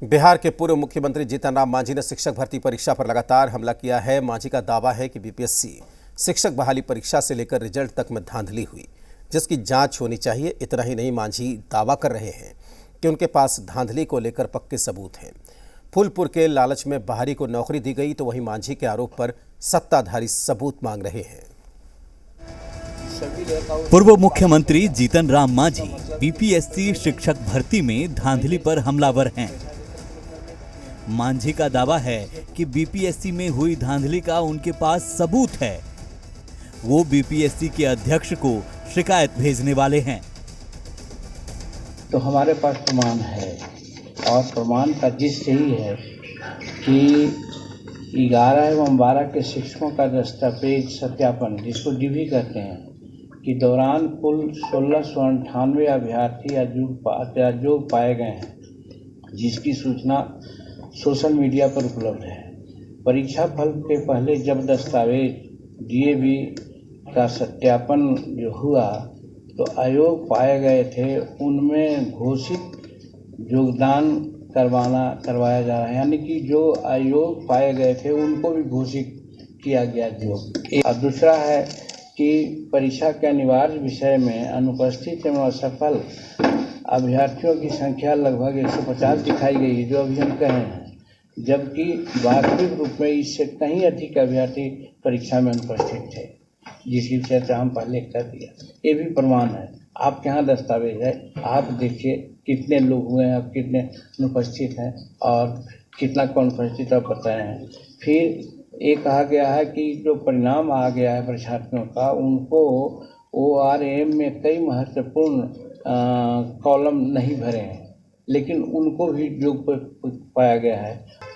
बिहार के पूर्व मुख्यमंत्री जीतन राम मांझी ने शिक्षक भर्ती परीक्षा पर लगातार हमला किया है। मांझी का दावा है कि बीपीएससी शिक्षक बहाली परीक्षा से लेकर रिजल्ट तक में धांधली हुई, जिसकी जांच होनी चाहिए। इतना ही नहीं, मांझी दावा कर रहे हैं कि उनके पास धांधली को लेकर पक्के सबूत हैं। फूलपुर के लालच में बाहरी को नौकरी दी गई, तो वहीं मांझी के आरोप पर सत्ताधारी सबूत मांग रहे हैं। पूर्व मुख्यमंत्री जीतन राम मांझी बीपीएससी शिक्षक भर्ती में धांधली पर हमलावर हैं। मांझी का दावा है कि बीपीएससी में हुई धांधली का उनके पास सबूत है। वो बीपीएससी के अध्यक्ष को शिकायत भेजने वाले हैं। तो हमारे पास प्रमाण है, और प्रमाण का जिस यही है कि 11 एवं 12 के शिक्षकों का दस्तावेज सत्यापन, जिसको डीवी कहते हैं, कि दौरान कुल 1698 अभ्यर्थी अयोग्य पाए गए हैं, जिसकी सूचना सोशल मीडिया पर उपलब्ध है। परीक्षा फल के पहले जब दस्तावेज डीएवी का सत्यापन जो हुआ तो अयोग्य पाए गए थे, उनमें घोषित योगदान करवाया जा रहा है, यानी कि जो अयोग्य पाए गए थे उनको भी घोषित किया गया योग्य। और दूसरा है कि परीक्षा के अनिवार्य विषय में अनुपस्थित एवं असफल अभ्यर्थियों की संख्या लगभग 150 दिखाई गई है, जो अभी हम कहे हैं, जबकि वास्तविक रूप में इससे कहीं अधिक अभ्यर्थी परीक्षा में अनुपस्थित थे, जिसकी विषय से हम पहले कर दिया। ये भी प्रमाण है, आपके यहाँ दस्तावेज है, आप देखिए कितने लोग हुए हैं, अब कितने अनुपस्थित हैं और कितना कौन उपस्थित आप बताए हैं। फिर ये कहा गया है कि जो परिणाम आ गया है परीक्षार्थियों का, उनको ORM में कई महत्वपूर्ण कॉलम नहीं भरे हैं, लेकिन उनको भी योग्य पाया गया है।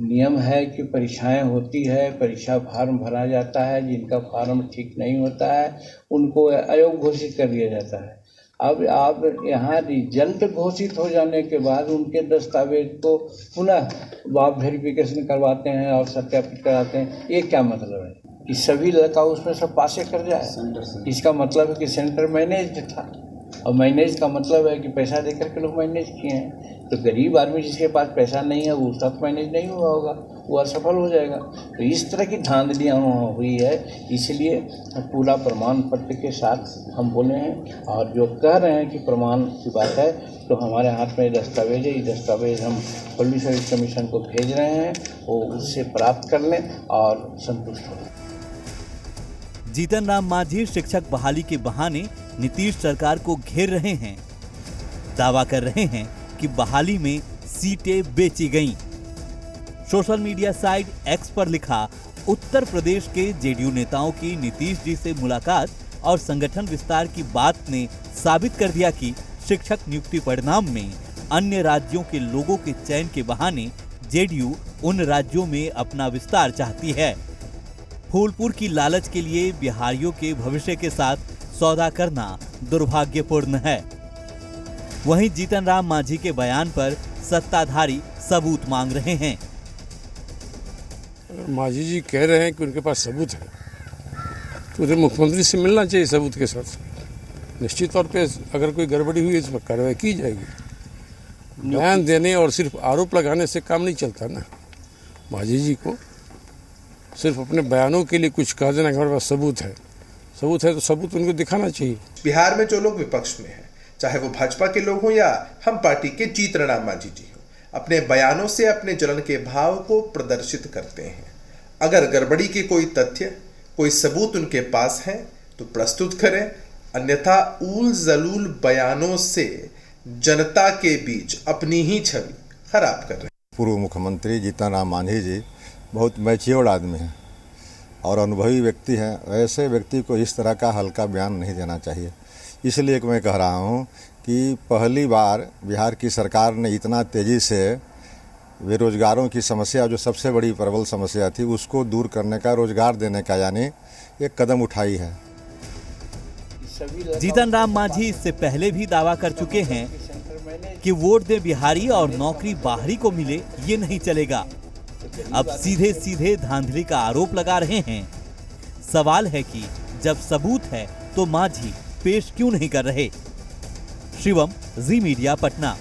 नियम है कि परीक्षाएं होती है, परीक्षा फार्म भरा जाता है, जिनका फार्म ठीक नहीं होता है उनको अयोग्य घोषित कर दिया जाता है। अब आप यहाँ रिजल्ट घोषित हो जाने के बाद उनके दस्तावेज को पुनः आप वेरिफिकेशन करवाते हैं और सत्यापित कराते हैं, ये क्या मतलब है कि सभी लड़का उसमें सब पासे कर जाए? इसका मतलब है कि सेंटर मैनेज था, और मैनेज का मतलब है कि पैसा देकर के लोग मैनेज किए हैं। तो गरीब आदमी जिसके पास पैसा नहीं है वो उसका मैनेज नहीं हुआ होगा, वो असफल हो जाएगा। तो इस तरह की धांधलियाँ हुई है, इसलिए पूरा प्रमाण पत्र के साथ हम बोले हैं। और जो कह रहे हैं कि प्रमाण की बात है, तो हमारे हाथ में दस्तावेज है, ये दस्तावेज हम पब्लिक सर्विस कमीशन को भेज रहे हैं, वो उससे प्राप्त कर लें और संतुष्ट हो। जीतन राम मांझी शिक्षक बहाली के बहाने नीतीश सरकार को घेर रहे हैं। दावा कर रहे हैं कि बहाली में सीटें बेची गईं। सोशल मीडिया साइट एक्स पर लिखा, उत्तर प्रदेश के जेडीयू नेताओं की नीतीश जी से मुलाकात और संगठन विस्तार की बात ने साबित कर दिया कि शिक्षक नियुक्ति परिणाम में अन्य राज्यों के लोगों के चयन के बहाने जेडीयू उन राज्यों में अपना विस्तार चाहती है। फूलपुर की लालच के लिए बिहारियों के भविष्य के साथ सौदा करना दुर्भाग्यपूर्ण है। वहीं जीतन राम मांझी के बयान पर सत्ताधारी सबूत मांग रहे हैं। मांझी जी कह रहे हैं कि उनके पास सबूत है, तो उन्हें मुख्यमंत्री से मिलना चाहिए सबूत के साथ। निश्चित तौर पे अगर कोई गड़बड़ी हुई इस पर कार्रवाई की जाएगी। बयान देने और सिर्फ आरोप लगाने से काम नहीं चलता ना। मांझी जी को सिर्फ अपने बयानों के लिए कुछ कह देना कि हमारे पास सबूत है तो सबूत उनको दिखाना चाहिए। बिहार में जो लोग विपक्ष में हैं, चाहे वो भाजपा के लोग हों या हम पार्टी के जीतन राम मांझी जी हों, अपने बयानों से अपने जलन के भाव को प्रदर्शित करते हैं। अगर गड़बड़ी के कोई तथ्य, कोई सबूत उनके पास है तो प्रस्तुत करें, अन्यथा ऊल जलूल बयानों से जनता के बीच अपनी ही छवि खराब कर रहे हैं। पूर्व मुख्यमंत्री जीतन राम मांझी जी बहुत मैच्योर्ड आदमी हैं और अनुभवी व्यक्ति हैं। ऐसे व्यक्ति को इस तरह का हल्का बयान नहीं देना चाहिए। इसलिए मैं कह रहा हूं कि पहली बार बिहार की सरकार ने इतना तेज़ी से बेरोजगारों की समस्या, जो सबसे बड़ी प्रबल समस्या थी, उसको दूर करने का, रोजगार देने का यानी एक कदम उठाई है। जीतन राम मांझी इससे पहले भी दावा कर चुके हैं कि वोट दे बिहारी और नौकरी बाहरी को मिले, ये नहीं चलेगा। अब सीधे सीधे धांधली का आरोप लगा रहे हैं। सवाल है कि जब सबूत है तो मांझी पेश क्यों नहीं कर रहे। शिवम, जी मीडिया, पटना।